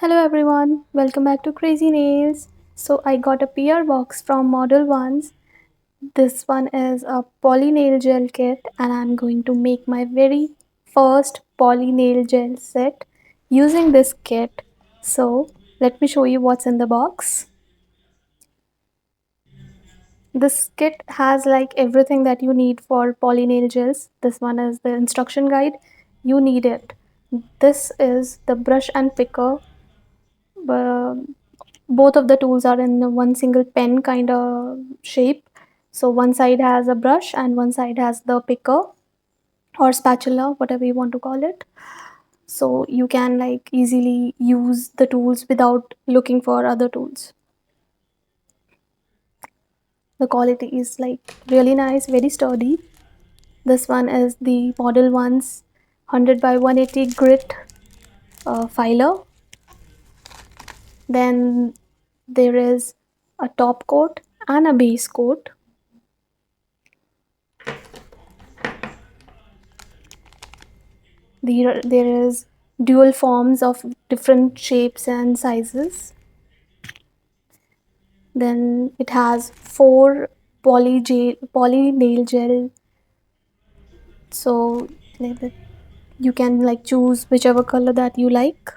Hello everyone, welcome back to Crazy Nails. So I got a PR box from Model Ones. This one is a poly nail gel kit and I'm going to make my very first poly nail gel set using this kit. So let me show you what's in the box. This kit has like everything that you need for poly nail gels. This one is the instruction guide. You need it. This is the brush and picker. Both of the tools are in one single pen kind of shape. So one side has a brush and one side has the picker or spatula, whatever you want to call it. So you can like easily use the tools without looking for other tools. The quality is like really nice, very sturdy. This one is the Model One's 100 by 180 grit filer. Then there is a top coat and a base coat. There is dual forms of different shapes and sizes. Then it has four poly nail gel. So like that you can like choose whichever color that you like.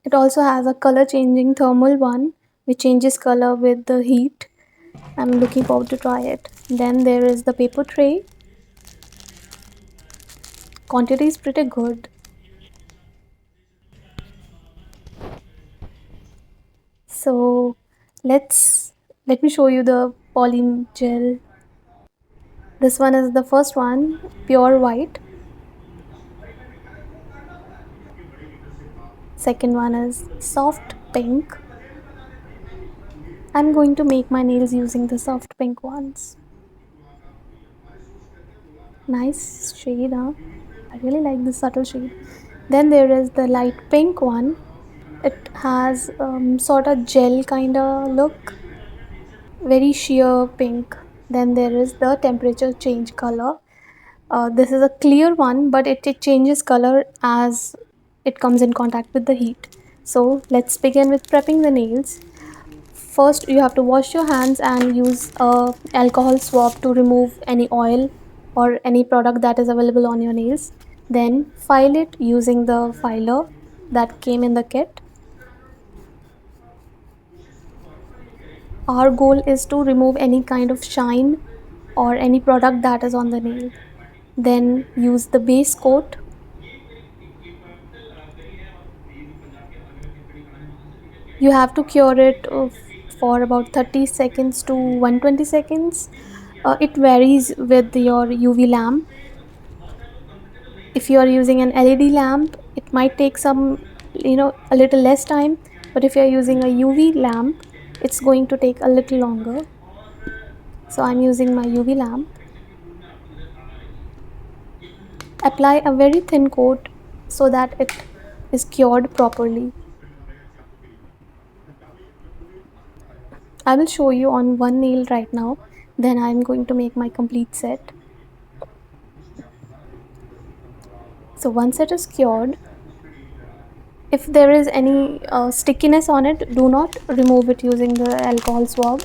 It also has a color changing thermal one which changes color with the heat. I'm looking forward to try it. Then there is the paper tray. Quantity is pretty good. So let me show you the poly gel. This one is the first one, pure white. Second one is soft pink. I'm going to make my nails using the soft pink ones. Nice shade, huh? I really like this subtle shade. Then there is the light pink one. It has sort of gel kind of look, very sheer pink. Then there is the temperature change color. This is a clear one, but it changes color as it comes in contact with the heat. So let's begin with prepping the nails. First, you have to wash your hands and use a alcohol swab to remove any oil or any product that is available on your nails. Then file it using the filer that came in the kit. Our goal is to remove any kind of shine or any product that is on the nail. Then use the base coat. You have to cure it for about 30 seconds to 120 seconds. It varies with your UV lamp. If you are using an LED lamp, it might take a little less time, but if you are using a UV lamp, it's going to take a little longer. So I'm using my UV lamp. Apply a very thin coat so that it is cured properly. I will show you on one nail right now, then I'm going to make my complete set. So once it is cured, if there is any stickiness on it, do not remove it using the alcohol swab.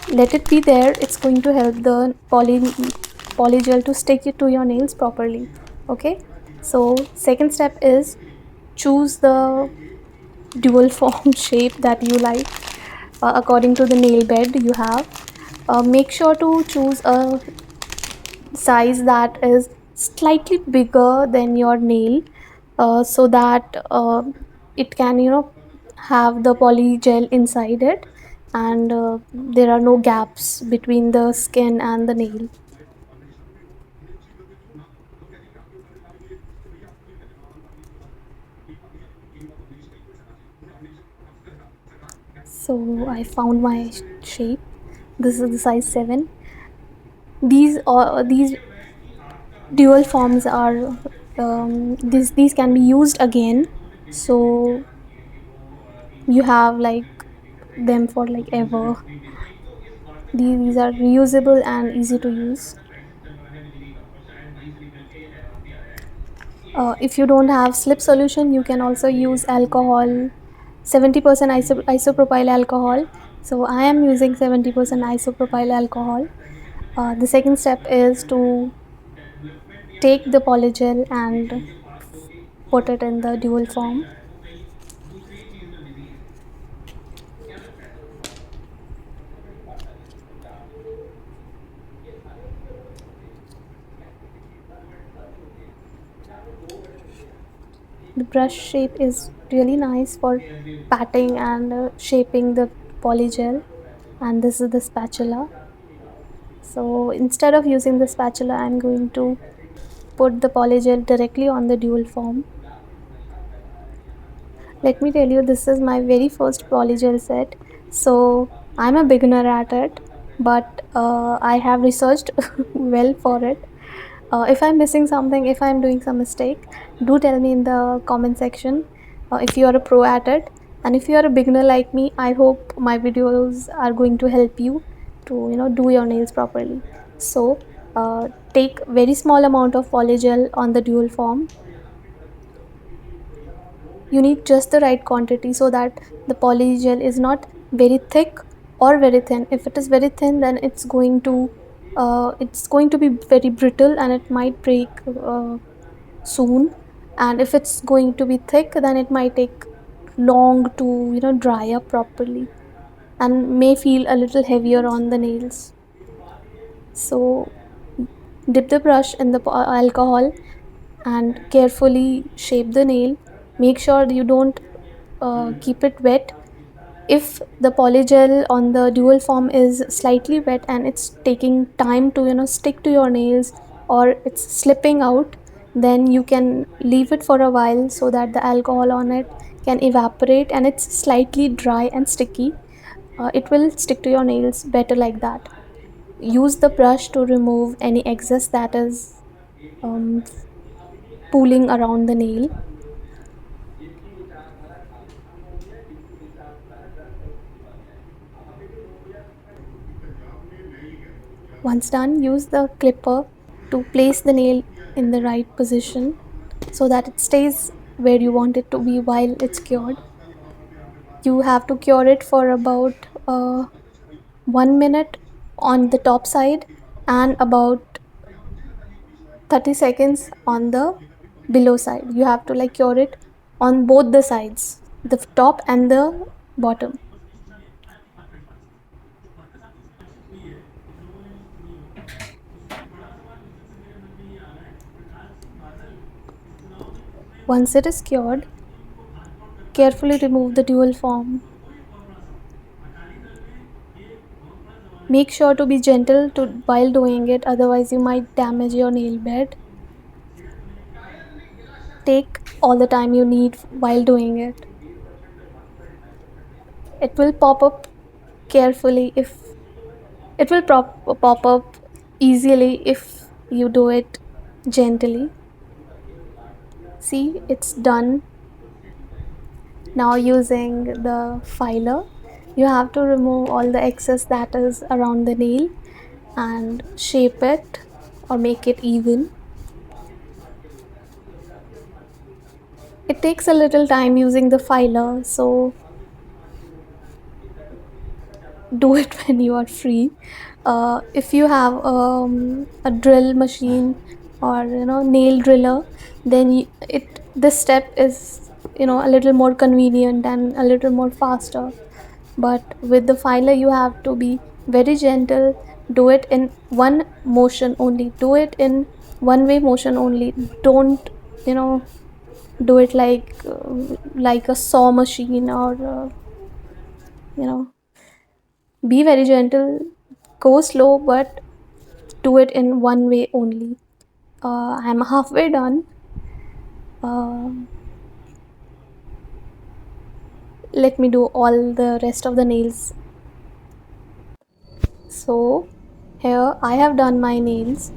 Let it be there. It's going to help the poly gel to stick it to your nails properly. Okay, so second step is choose the dual form shape that you like according to the nail bed you have. Make sure to choose a size that is slightly bigger than your nail, so that it can have the poly gel inside it, and there are no gaps between the skin and the nail. So I found my shape. This is the size 7. These dual forms are these can be used again, so you have like them for like ever. These are reusable and easy to use. If you don't have slip solution, you can also use alcohol, 70% isopropyl alcohol. So I am using 70% isopropyl alcohol. The second step is to take the polygel and put it in the dual form. The brush shape is really nice for patting and shaping the polygel, and this is the spatula. So instead of using the spatula, I'm going to put the polygel directly on the dual form. Let me tell you, this is my very first polygel set, so I'm a beginner at it, but I have researched well for it. If I'm missing something, if I'm doing some mistake, do tell me in the comment section. If you are a pro at it, and if you are a beginner like me, I hope my videos are going to help you to do your nails properly. So take very small amount of polygel on the dual form. You need just the right quantity so that the polygel is not very thick or very thin. If it is very thin, then it's going to be very brittle and it might break soon. And if it's going to be thick, then it might take long to dry up properly and may feel a little heavier on the nails. So dip the brush in the alcohol and carefully shape the nail. Make sure you don't keep it wet. If the polygel on the dual form is slightly wet and it's taking time to stick to your nails, or it's slipping out, then you can leave it for a while so that the alcohol on it can evaporate and it's slightly dry and sticky. It will stick to your nails better like that. Use the brush to remove any excess that is um, pooling around the nail. Once done, use the clipper to place the nail in the right position so that it stays where you want it to be while it's cured. You have to cure it for about 1 minute on the top side and about 30 seconds on the below side. You have to cure it on both the sides, the top and the bottom. Once it is cured, carefully remove the dual form. Make sure to be gentle while doing it, otherwise you might damage your nail bed. Take all the time you need while doing it. It will pop up carefully if it will pop up easily if you do it gently. See, it's done. Now using the filer, you have to remove all the excess that is around the nail and shape it or make it even. It takes a little time using the filer, so do it when you are free. If you have a drill machine or nail driller, then this step is a little more convenient and a little more faster. But with the filer, you have to be very gentle. Do it in one motion only. Do it in one way motion only. Don't do it like a saw machine, or you know be very gentle. Go slow, but do it in one way only. I'm halfway done. uh, Let me do all the rest of the nails. So here I have done my nails.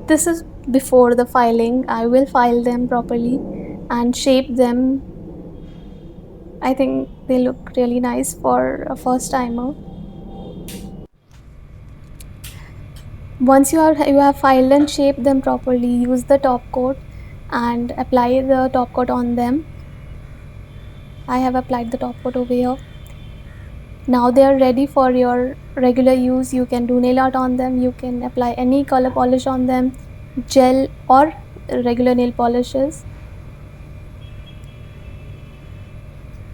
This is before the filing. I will file them properly and shape them. I think they look really nice for a first timer. Once you have filed and shaped them properly, use the top coat and apply the top coat on them. I have applied the top coat over here. Now they are ready for your regular use. You can do nail art on them, you can apply any color polish on them, gel or regular nail polishes.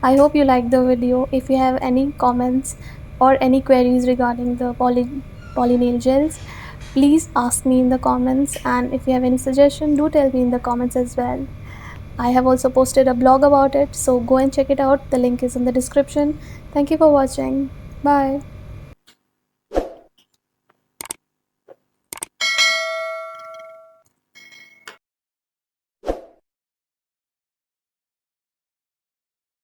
I hope you liked the video. If you have any comments or any queries regarding the poly nail gels, please ask me in the comments, and if you have any suggestion, do tell me in the comments as well. I have also posted a blog about it, so go and check it out. The link is in the description. Thank you for watching. Bye.